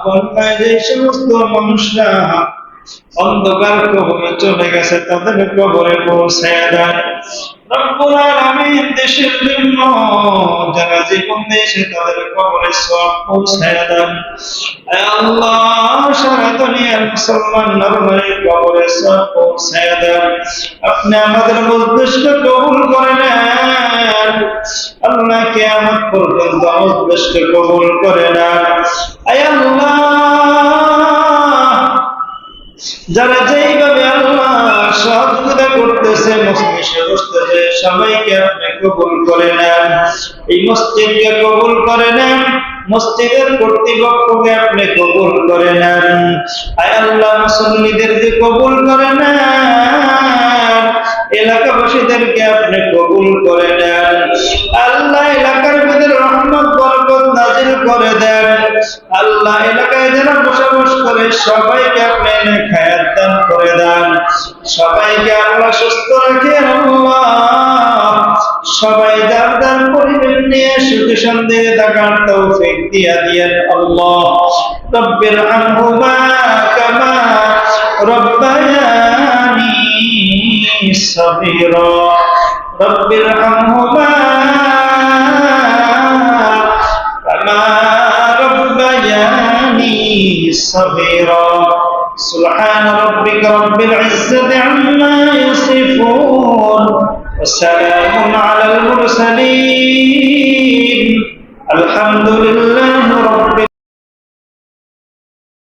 বন্যায় যে সমস্ত মানুষরা অন্ধকার কবরে চলে গেছে তাদের কবরে পৌঁছায় দেয়। রব্বুল আলামিন দেশের জন্য যারা জীবন দিয়েছে তাদের কবরে সওয়াব পৌঁছায় দেন। হে আল্লাহ, সারা দুনিয়ার মুসলমান নরনারীর কবরে সওয়াব পৌঁছায় দেন। আপনি আমাদের উদ্দেশ্যকে কবুল করে নেন। আল্লাহ, কিয়ামত পর্যন্ত উদ্দেশ্যকে কবুল করে নেন। হে আল্লাহ, যারা যেইভাবে আল্লাহ সহযোগিতা করতেছে, মজলিসে বসতেছে, সবাইকে আপনি কবুল করে নেন। এই মসজিদকে কবুল করে নেন, মসজিদের কর্তৃপক্ষকে আপনি কবুল করে নেন। আয় আল্লাহ, মুসল্লিদেরকে কবুল করে নেন, এলাকাবাসীদেরকে আপনি কবুল করে নেন। আল্লাহ, এলাকার ভিতরে রহমত বরকত নাজিল করে দেন। আল্লাহ, এলাকায় যারা বসবাস করে সবাইকে আপনি খায়াত দান করে দেন। সবাইকে আল্লাহ সুস্থ রাখেন। আল্লাহ, সবাই যার যার পরিবেশ নিয়ে সুখে শান্তিতে থাকার তৌফিক দিয়া দিয়েন। আল্লাহ, রব্বির আনহুমা কামা রব্বায়ানি সগীরা। রব্বির আনহুমা কামা রব্বায়ানি সগীরা। سبحان ربك رب العزة عما يصفون وسلام على المرسلين الحمد لله